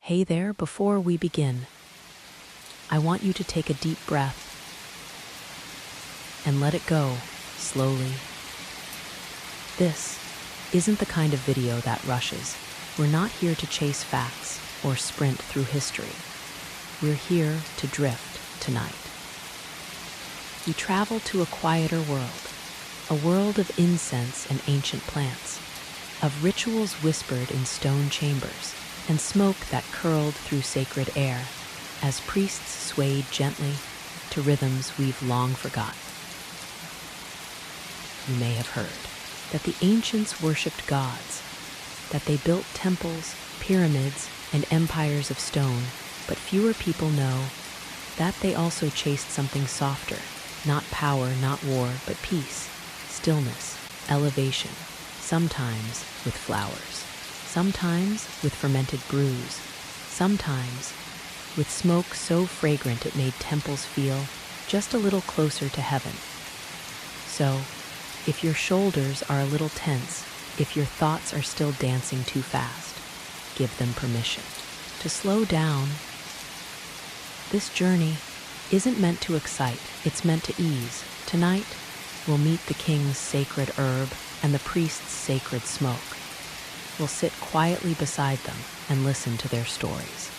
Hey there, before we begin, I want you to take a deep breath and let it go slowly. This isn't the kind of video that rushes. We're not here to chase facts or sprint through history. We're here to drift tonight. We travel to a quieter world, a world of incense and ancient plants, of rituals whispered in stone chambers, and smoke that curled through sacred air as priests swayed gently to rhythms we've long forgotten. You may have heard that the ancients worshipped gods, that they built temples, pyramids, and empires of stone, but fewer people know that they also chased something softer, not power, not war, but peace, stillness, elevation, sometimes with flowers, sometimes with fermented brews, sometimes with smoke so fragrant it made temples feel just a little closer to heaven. So, if your shoulders are a little tense, if your thoughts are still dancing too fast, give them permission to slow down. This journey isn't meant to excite, it's meant to ease. Tonight, we'll meet the king's sacred herb and the priest's sacred smoke. We'll sit quietly beside them and listen to their stories.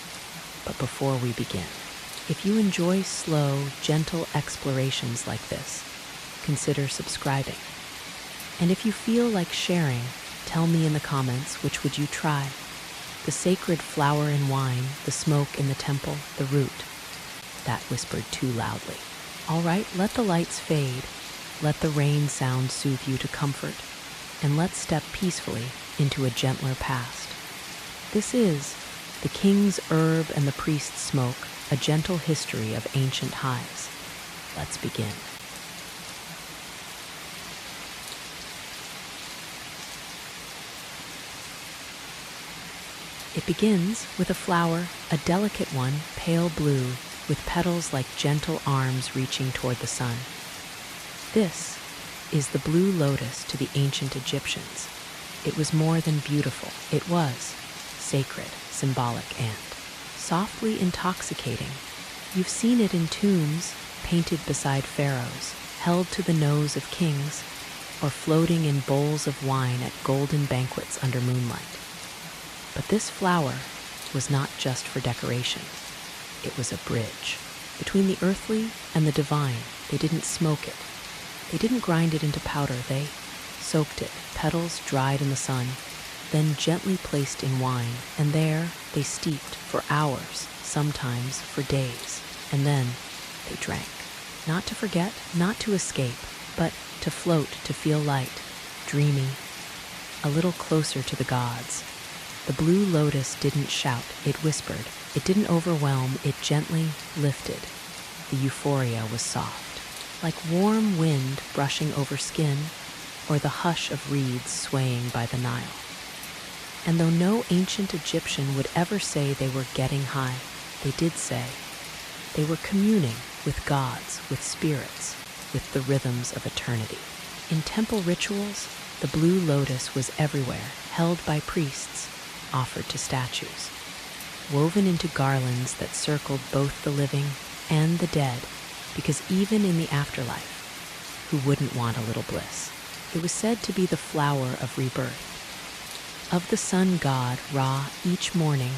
But before we begin, if you enjoy slow, gentle explorations like this, consider subscribing. And if you feel like sharing, tell me in the comments, which would you try? The sacred flower and wine, the smoke in the temple, the root that whispered too loudly. All right, let the lights fade. Let the rain sound soothe you to comfort. And let's step peacefully into a gentler past. This is the king's herb and the priest's smoke, a gentle history of ancient highs. Let's begin. It begins with a flower, a delicate one, pale blue, with petals like gentle arms reaching toward the sun. This is the blue lotus to the ancient Egyptians. It was more than beautiful. It was sacred, symbolic, and softly intoxicating. You've seen it in tombs, painted beside pharaohs, held to the nose of kings, or floating in bowls of wine at golden banquets under moonlight. But this flower was not just for decoration. It was a bridge between the earthly and the divine. They didn't smoke it. They didn't grind it into powder. They soaked it, petals dried in the sun, then gently placed in wine, and there they steeped for hours, sometimes for days, and then they drank. Not to forget, not to escape, but to float, to feel light, dreamy, a little closer to the gods. The blue lotus didn't shout, it whispered. It didn't overwhelm, it gently lifted. The euphoria was soft, like warm wind brushing over skin, or the hush of reeds swaying by the Nile. And though no ancient Egyptian would ever say they were getting high, they did say they were communing with gods, with spirits, with the rhythms of eternity. In temple rituals, the blue lotus was everywhere, held by priests, offered to statues, woven into garlands that circled both the living and the dead, because even in the afterlife, who wouldn't want a little bliss? It was said to be the flower of rebirth. Of the sun god, Ra, each morning,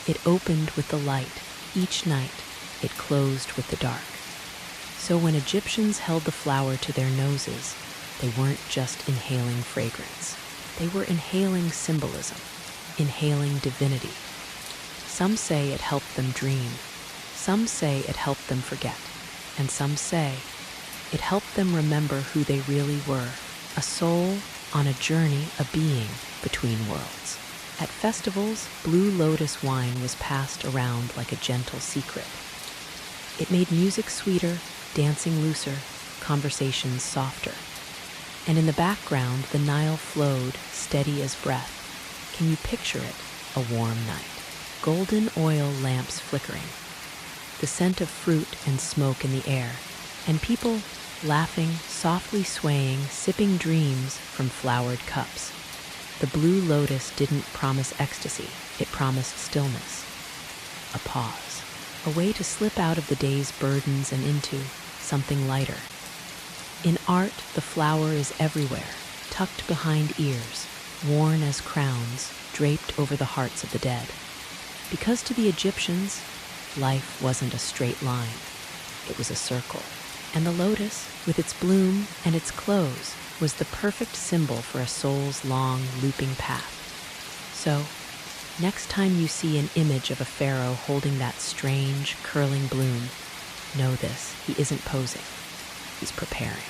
it opened with the light. Each night, it closed with the dark. So when Egyptians held the flower to their noses, they weren't just inhaling fragrance. They were inhaling symbolism, inhaling divinity. Some say it helped them dream. Some say it helped them forget. And some say it helped them remember who they really were. A soul on a journey, a being between worlds. At festivals, blue lotus wine was passed around like a gentle secret. It made music sweeter, dancing looser, conversations softer. And in the background, the Nile flowed, steady as breath. Can you picture it? A warm night. Golden oil lamps flickering. The scent of fruit and smoke in the air. And people laughing, softly swaying, sipping dreams from flowered cups. The blue lotus didn't promise ecstasy, it promised stillness. a pause, a way to slip out of the day's burdens and into something lighter. In art, the flower is everywhere, tucked behind ears, worn as crowns, draped over the hearts of the dead. Because to the Egyptians, life wasn't a straight line. It was a circle. And the lotus, with its bloom and its close, was the perfect symbol for a soul's long, looping path. So, next time you see an image of a pharaoh holding that strange, curling bloom, know this: he isn't posing. He's preparing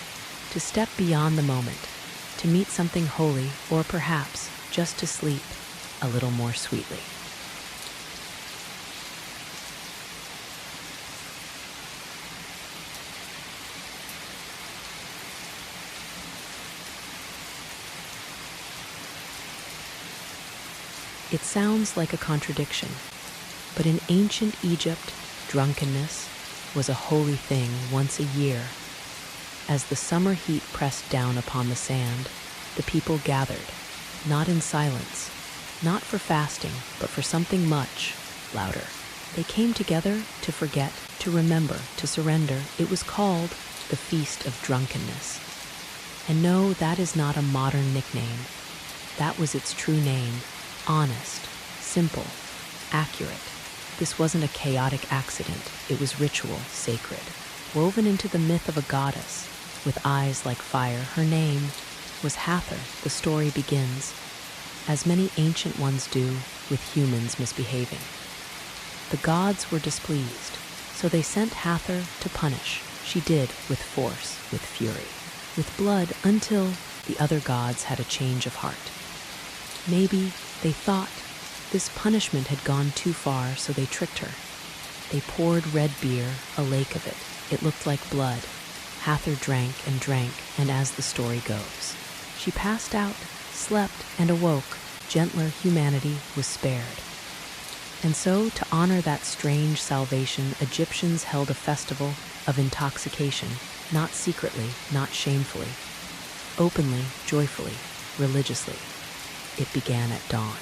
to step beyond the moment, to meet something holy, or perhaps just to sleep a little more sweetly. It sounds like a contradiction, but in ancient Egypt, drunkenness was a holy thing once a year. As the summer heat pressed down upon the sand, the people gathered, not in silence, not for fasting, but for something much louder. They came together to forget, to remember, to surrender. It was called the Feast of Drunkenness. And no, that is not a modern nickname. That was its true name: honest, simple, accurate. This wasn't a chaotic accident. It was ritual, sacred, woven into the myth of a goddess with eyes like fire. Her name was Hathor. The story begins, as many ancient ones do, with humans misbehaving. The gods were displeased, so they sent Hathor to punish. She did, with force, with fury, with blood, until the other gods had a change of heart. Maybe they thought this punishment had gone too far, so they tricked her. They poured red beer, a lake of it. It looked like blood. Hathor drank, and as the story goes, she passed out, slept, and awoke. Gentler humanity was spared. And so, to honor that strange salvation, Egyptians held a festival of intoxication, not secretly, not shamefully, openly, joyfully, religiously. It began at dawn.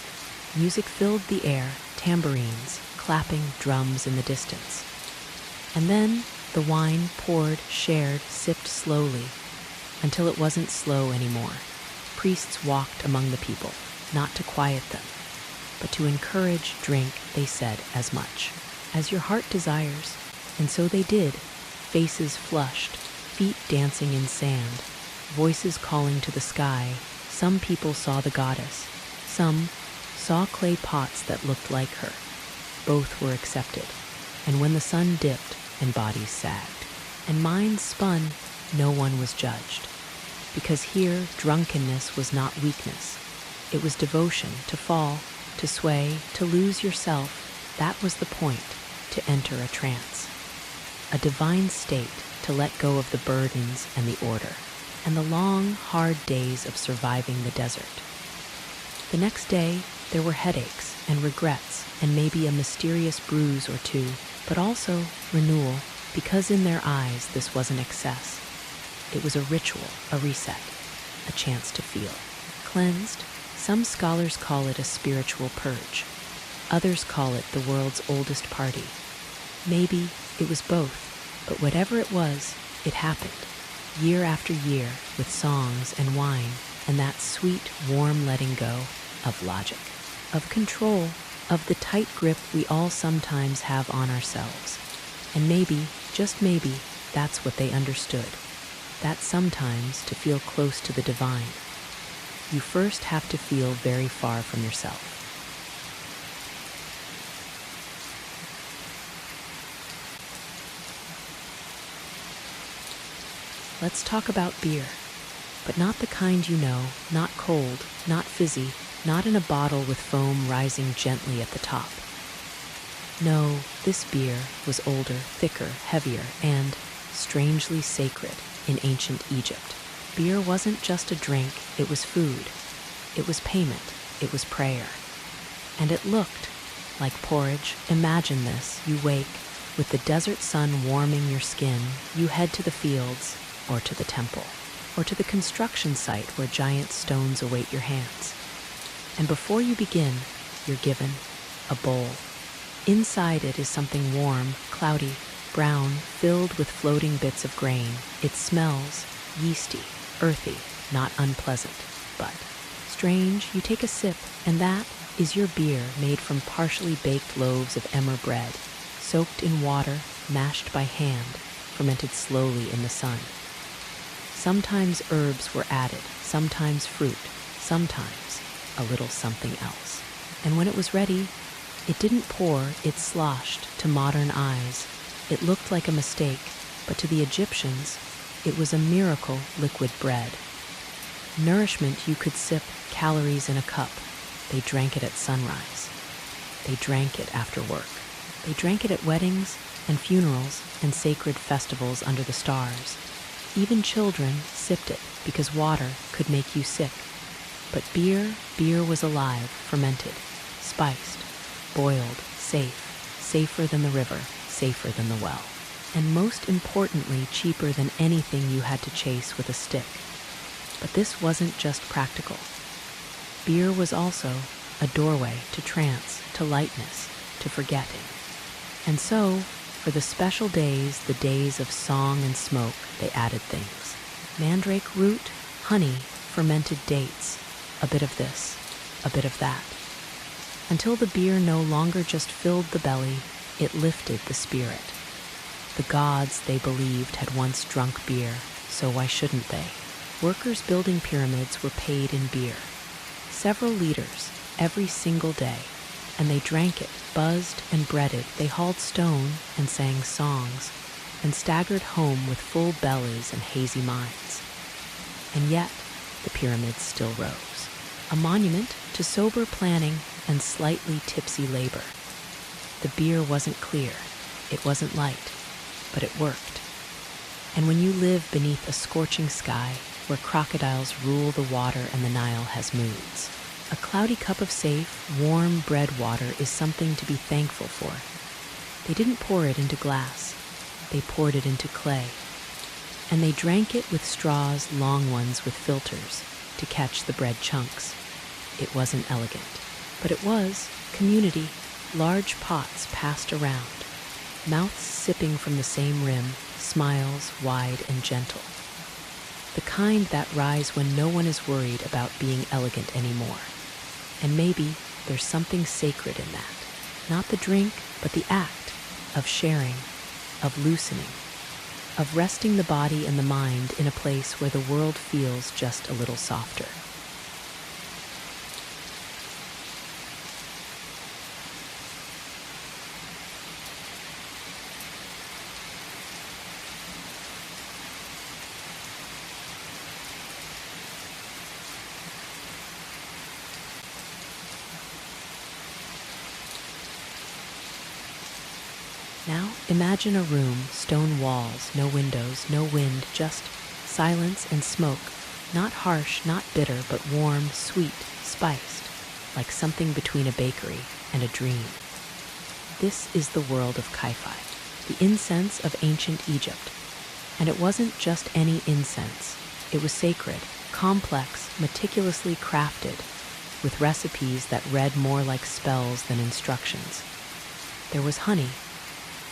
Music filled the air, tambourines, clapping, drums in the distance. And then the wine poured, shared, sipped slowly, until it wasn't slow anymore. Priests walked among the people, not to quiet them, but to encourage. Drink, they said, as much as your heart desires. And so they did. Faces flushed, feet dancing in sand, voices calling to the sky. Some people saw the goddess. Some saw clay pots that looked like her. Both were accepted. And when the sun dipped and bodies sagged and minds spun, no one was judged. Because here, drunkenness was not weakness. It was devotion. To fall, to sway, to lose yourself. That was the point, to enter a trance. A divine state, to let go of the burdens and the order, and the long, hard days of surviving the desert. The next day, there were headaches and regrets and maybe a mysterious bruise or two, but also renewal, because in their eyes this wasn't excess. It was a ritual, a reset, a chance to feel cleansed. Some scholars call it a spiritual purge. Others call it the world's oldest party. Maybe it was both, but whatever it was, it happened. Year after year, with songs and wine, and that sweet, warm letting go of logic, of control, of the tight grip we all sometimes have on ourselves. And maybe, just maybe, that's what they understood. That sometimes, to feel close to the divine, you first have to feel very far from yourself. Let's talk about beer, but not the kind you know, not cold, not fizzy, not in a bottle with foam rising gently at the top. No, this beer was older, thicker, heavier, and strangely sacred in ancient Egypt. Beer wasn't just a drink, it was food. It was payment, it was prayer. And it looked like porridge. Imagine this: you wake with the desert sun warming your skin, you head to the fields, or to the temple, or to the construction site where giant stones await your hands. And before you begin, you're given a bowl, Inside it is something warm, cloudy, brown, filled with floating bits of grain. It smells yeasty, earthy, not unpleasant, but strange. You take a sip, and that is your beer made from partially baked loaves of emmer bread, soaked in water, mashed by hand, fermented slowly in the sun. Sometimes herbs were added, sometimes fruit, sometimes a little something else. And when it was ready, it didn't pour, it sloshed to modern eyes. It looked like a mistake, but to the Egyptians, it was a miracle liquid bread. Nourishment you could sip, calories in a cup. They drank it at sunrise. They drank it after work. They drank it at weddings and funerals and sacred festivals under the stars. Even children sipped it because water could make you sick. But beer was alive, fermented, spiced, boiled, safer than the river, safer than the well. And most importantly, cheaper than anything you had to chase with a stick. But this wasn't just practical. Beer was also a doorway to trance, to lightness, to forgetting. And so, for the special days, the days of song and smoke, they added things. Mandrake root, honey, fermented dates, a bit of this, a bit of that. Until the beer no longer just filled the belly, it lifted the spirit. The gods, they believed, had once drunk beer, so why shouldn't they? Workers building pyramids were paid in beer. Several liters, every single day. And they drank it, buzzed and breaded. They hauled stone and sang songs, and staggered home with full bellies and hazy minds. And yet, the pyramids still rose, a monument to sober planning and slightly tipsy labor. The beer wasn't clear, it wasn't light, but it worked. And when you live beneath a scorching sky, where crocodiles rule the water and the Nile has moods, a cloudy cup of safe, warm bread water is something to be thankful for. They didn't pour it into glass, they poured it into clay. And they drank it with straws, long ones with filters, to catch the bread chunks. It wasn't elegant, but it was community. Large pots passed around, mouths sipping from the same rim, smiles wide and gentle. The kind that rise when no one is worried about being elegant anymore. And maybe there's something sacred in that. Not the drink, but the act of sharing, of loosening, of resting the body and the mind in a place where the world feels just a little softer. Now imagine a room, stone walls, no windows, no wind, just silence and smoke. Not harsh, not bitter, but warm, sweet, spiced, like something between a bakery and a dream. This is the world of Kai-Fi, the incense of ancient Egypt. And it wasn't just any incense. It was sacred, complex, meticulously crafted, with recipes that read more like spells than instructions. There was honey.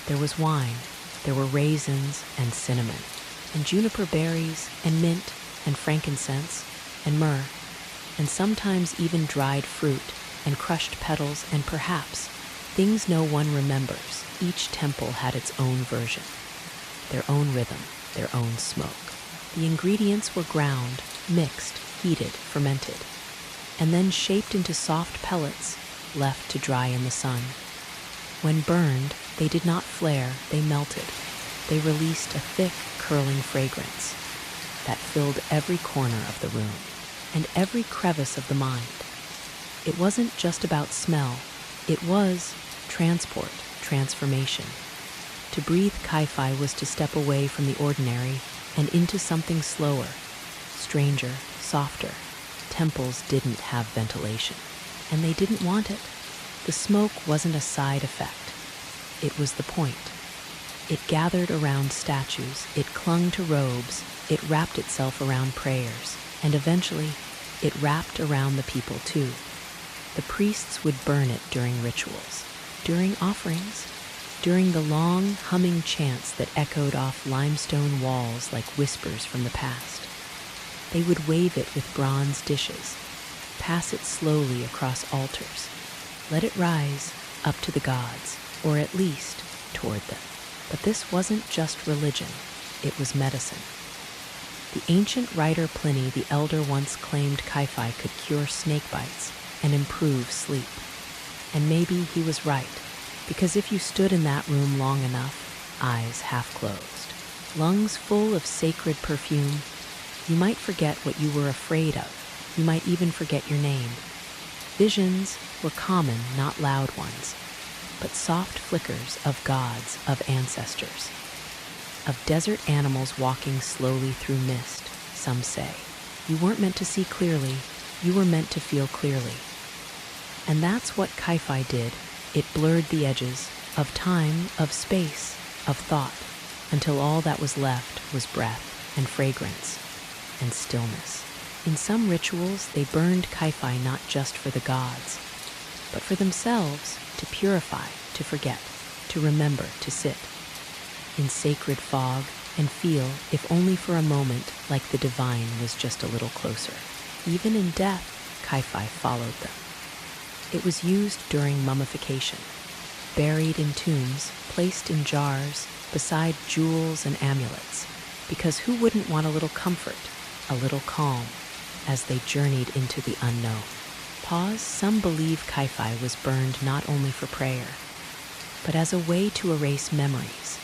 There was wine, there were raisins and cinnamon, and juniper berries, and mint, and frankincense, and myrrh, and sometimes even dried fruit, and crushed petals, and perhaps things no one remembers. Each temple had its own version, their own rhythm, their own smoke. The ingredients were ground, mixed, heated, fermented, and then shaped into soft pellets, left to dry in the sun. When burned, they did not flare, they melted. They released a thick, curling fragrance that filled every corner of the room and every crevice of the mind. It wasn't just about smell, it was transport, transformation. To breathe Kai-Fi was to step away from the ordinary and into something slower, stranger, softer. Temples didn't have ventilation, and they didn't want it. The smoke wasn't a side effect. It was the point. It gathered around statues, it clung to robes, it wrapped itself around prayers, and eventually, it wrapped around the people too. The priests would burn it during rituals, during offerings, during the long, humming chants that echoed off limestone walls like whispers from the past. They would wave it with bronze dishes, pass it slowly across altars, let it rise up to the gods, or at least toward them. But this wasn't just religion, it was medicine. The ancient writer Pliny the Elder once claimed Kaifi could cure snake bites and improve sleep. And maybe he was right, because if you stood in that room long enough, eyes half closed, lungs full of sacred perfume, you might forget what you were afraid of. You might even forget your name. Visions were common, not loud ones, but soft flickers of gods, of ancestors, of desert animals walking slowly through mist, some say. You weren't meant to see clearly, you were meant to feel clearly. And that's what Kaifi did. It blurred the edges of time, of space, of thought, until all that was left was breath and fragrance and stillness. In some rituals, they burned Kaifi not just for the gods, but for themselves, to purify, to forget, to remember, to sit in sacred fog and feel, if only for a moment, like the divine was just a little closer. Even in death, Kaifi followed them. It was used during mummification, buried in tombs, placed in jars, beside jewels and amulets, because who wouldn't want a little comfort, a little calm, as they journeyed into the unknown? Pause. Some believe Kaifi was burned not only for prayer, but as a way to erase memories,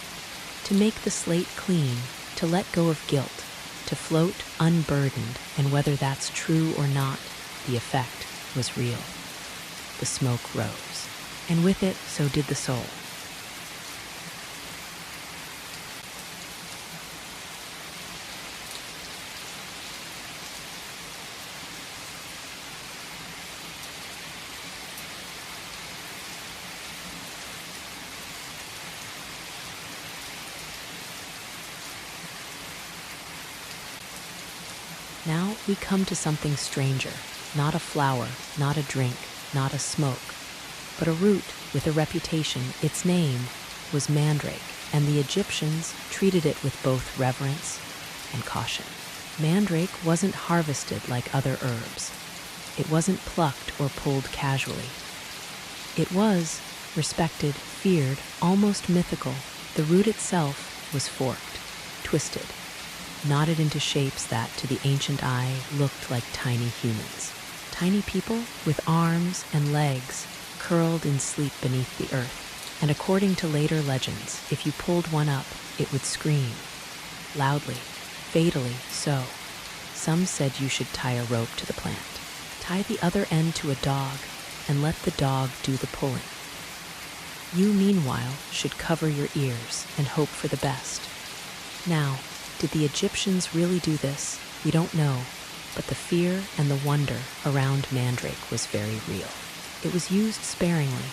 to make the slate clean, to let go of guilt, to float unburdened, and whether that's true or not, the effect was real. The smoke rose, and with it, so did the soul. Now we come to something stranger, not a flower, not a drink, not a smoke, but a root with a reputation. Its name was mandrake, and the Egyptians treated it with both reverence and caution. Mandrake wasn't harvested like other herbs. It wasn't plucked or pulled casually. It was respected, feared, almost mythical. The root itself was forked, twisted, knotted into shapes that, to the ancient eye, looked like tiny humans. Tiny people with arms and legs curled in sleep beneath the earth. And according to later legends, if you pulled one up, it would scream, loudly, fatally so. Some said you should tie a rope to the plant, tie the other end to a dog, and let the dog do the pulling. You, meanwhile, should cover your ears and hope for the best. Now, did the Egyptians really do this? We don't know, but the fear and the wonder around mandrake was very real. It was used sparingly,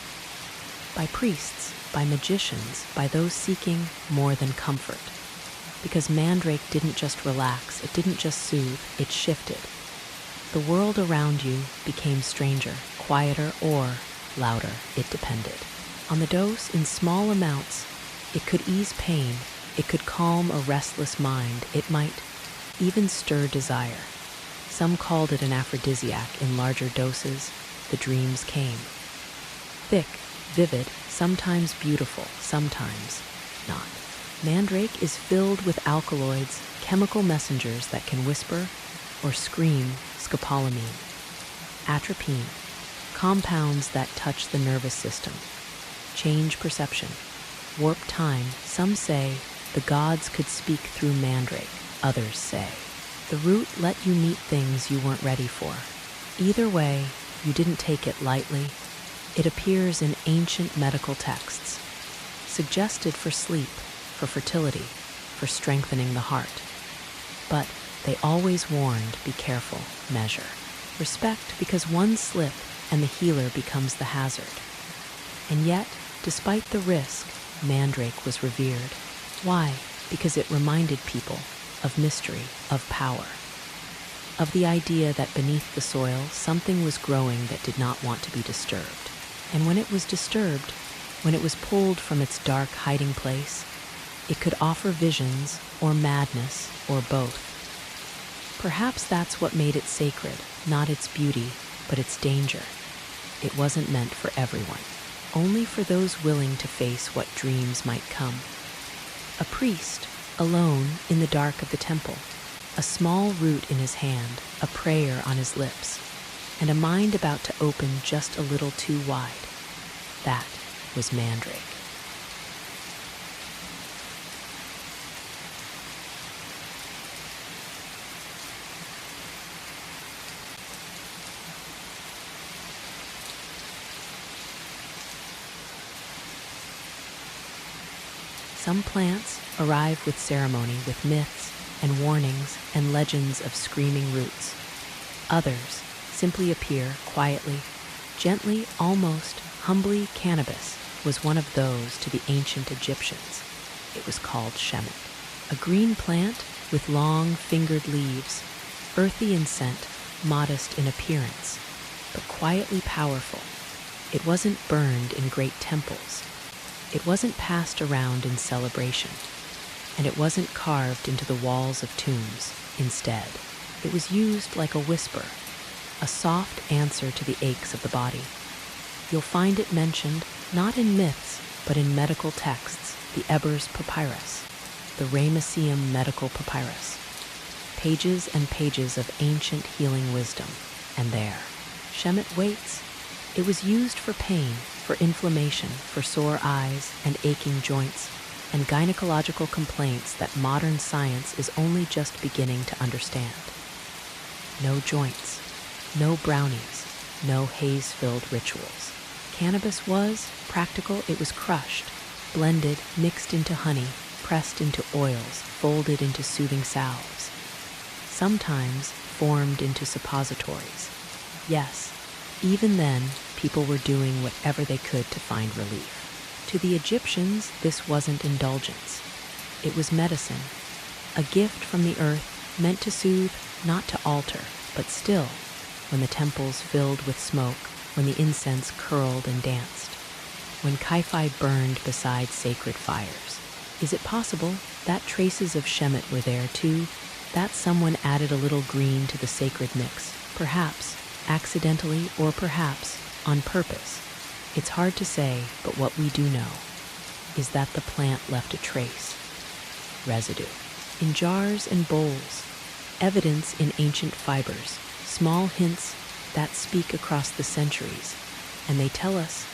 by priests, by magicians, by those seeking more than comfort. Because mandrake didn't just relax, it didn't just soothe, it shifted. The world around you became stranger, quieter, or louder, it depended. On the dose, in small amounts, it could ease pain, it could calm a restless mind, it might even stir desire. Some called it an aphrodisiac. In larger doses, the dreams came. Thick, vivid, sometimes beautiful, sometimes not. Mandrake is filled with alkaloids, chemical messengers that can whisper or scream. Scopolamine, atropine, compounds that touch the nervous system, change perception, warp time. Some say the gods could speak through mandrake, others say the root let you meet things you weren't ready for. Either way, you didn't take it lightly. It appears in ancient medical texts, suggested for sleep, for fertility, for strengthening the heart. But they always warned, be careful, measure. Respect, because one slip and the healer becomes the hazard. And yet, despite the risk, mandrake was revered. Why? Because it reminded people of mystery, of power, of the idea that beneath the soil something was growing that did not want to be disturbed. And when it was disturbed, When it was pulled from its dark hiding place, it could offer visions or madness or both. Perhaps that's what made it sacred, not its beauty, but its danger. It wasn't meant for everyone, only for those willing to face what dreams might come. A priest, alone in the dark of the temple, a small root in his hand, a prayer on his lips, and a mind about to open just a little too wide. That was Mandrake. Some plants arrive with ceremony, with myths and warnings and legends of screaming roots. Others simply appear quietly, gently, almost humbly. Cannabis was one of those to the ancient Egyptians. It was called shemet, a green plant with long fingered leaves, earthy in scent, modest in appearance, but quietly powerful. It wasn't burned in great temples. It wasn't passed around in celebration, and it wasn't carved into the walls of tombs. Instead, it was used like a whisper, a soft answer to the aches of the body. You'll find it mentioned not in myths, but in medical texts, the Ebers Papyrus, the Ramesseum Medical Papyrus, pages and pages of ancient healing wisdom. And there, shemet waits. It was used for pain, for inflammation, for sore eyes and aching joints, and gynecological complaints that modern science is only just beginning to understand. No joints, no brownies, no haze-filled rituals. Cannabis was practical. It was crushed, blended, mixed into honey, pressed into oils, folded into soothing salves, sometimes formed into suppositories. Yes, even then, people were doing whatever they could to find relief. To the Egyptians, this wasn't indulgence. It was medicine, a gift from the earth, meant to soothe, not to alter. But still, when the temples filled with smoke, when the incense curled and danced, when Kai-Fi burned beside sacred fires, is it possible that traces of shemet were there too? That someone added a little green to the sacred mix, perhaps accidentally or perhaps on purpose? It's hard to say, but what we do know is that the plant left a trace, residue, in jars and bowls, evidence in ancient fibers, small hints that speak across the centuries, and they tell us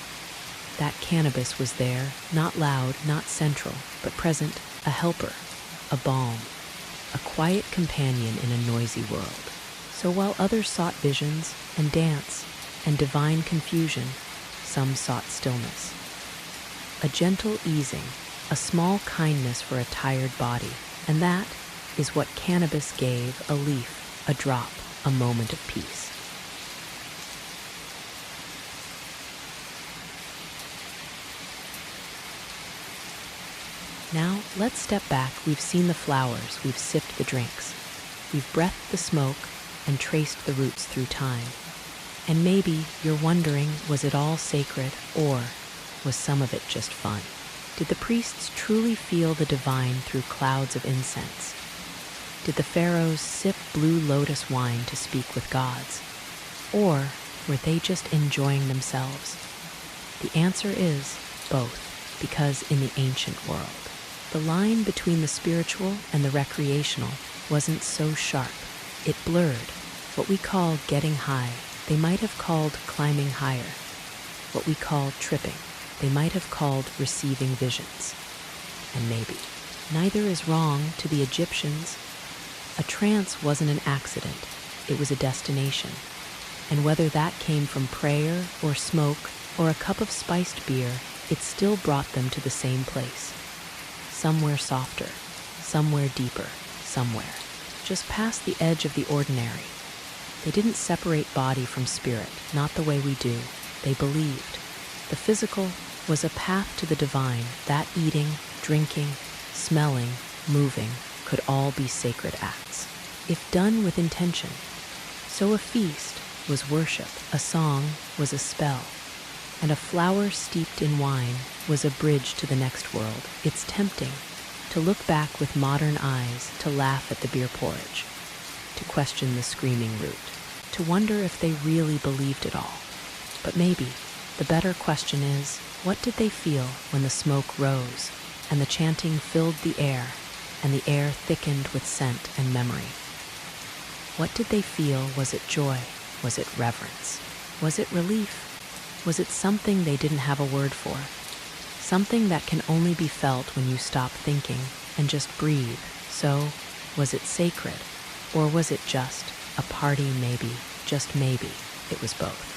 that cannabis was there, not loud, not central, but present, a helper, a balm, a quiet companion in a noisy world. So while others sought visions and dance and divine confusion, some sought stillness. A gentle easing, a small kindness for a tired body, and that is what cannabis gave: a leaf, a drop, a moment of peace. Now, let's step back. We've seen the flowers, we've sipped the drinks, we've breathed the smoke and traced the roots through time. And maybe you're wondering, was it all sacred, or was some of it just fun? Did the priests truly feel the divine through clouds of incense? Did the pharaohs sip blue lotus wine to speak with gods? Or were they just enjoying themselves? The answer is both, because in the ancient world, the line between the spiritual and the recreational wasn't so sharp. It blurred. What we call getting high, they might have called climbing higher. What we call tripping, they might have called receiving visions. And maybe neither is wrong. To the Egyptians, a trance wasn't an accident, it was a destination. And whether that came from prayer or smoke or a cup of spiced beer, it still brought them to the same place. Somewhere softer, somewhere deeper, somewhere just past the edge of the ordinary. They didn't separate body from spirit, not the way we do. They believed the physical was a path to the divine, that eating, drinking, smelling, moving could all be sacred acts, if done with intention. So a feast was worship, a song was a spell, and a flower steeped in wine was a bridge to the next world. It's tempting to look back with modern eyes, to laugh at the beer porridge, to question the screaming root, to wonder if they really believed it all. But maybe the better question is, what did they feel when the smoke rose and the chanting filled the air and the air thickened with scent and memory? What did they feel? Was it joy? Was it reverence? Was it relief? Was it something they didn't have a word for? Something that can only be felt when you stop thinking and just breathe. So, was it sacred? Or was it just a party? Maybe, just maybe, it was both.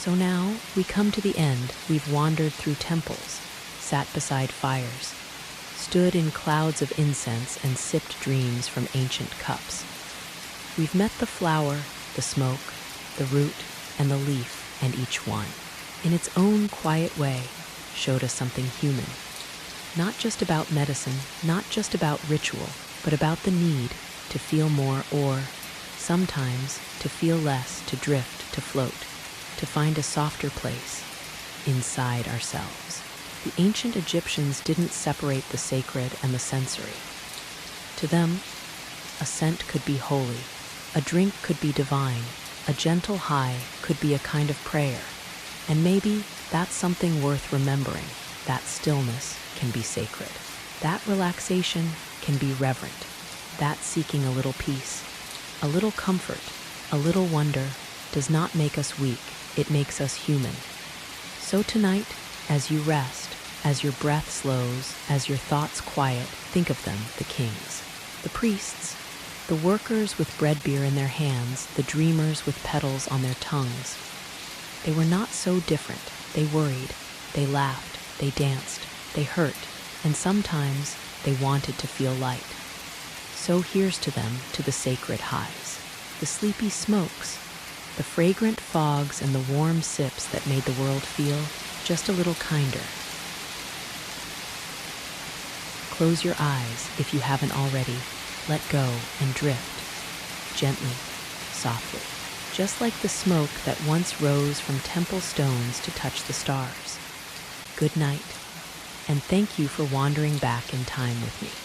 So now we come to the end. We've wandered through temples, sat beside fires, stood in clouds of incense and sipped dreams from ancient cups. We've met the flower, the smoke, the root, and the leaf, and each one, in its own quiet way, showed us something human. Not just about medicine, not just about ritual, but about the need to feel more, or sometimes to feel less, to drift, to float, to find a softer place inside ourselves. The ancient Egyptians didn't separate the sacred and the sensory. To them, a scent could be holy, a drink could be divine, a gentle high could be a kind of prayer. And maybe that's something worth remembering. That stillness can be sacred. That relaxation can be reverent. That seeking a little peace, a little comfort, a little wonder does not make us weak. It makes us human. So tonight, as you rest, as your breath slows, as your thoughts quiet, think of them, the kings, the priests, the workers with bread beer in their hands, the dreamers with petals on their tongues. They were not so different. They worried, they laughed, they danced, they hurt, and sometimes they wanted to feel light. So here's to them, to the sacred highs, the sleepy smokes, the fragrant fogs, and the warm sips that made the world feel just a little kinder. Close your eyes if you haven't already. Let go and drift, gently, softly, just like the smoke that once rose from temple stones to touch the stars. Good night, and thank you for wandering back in time with me.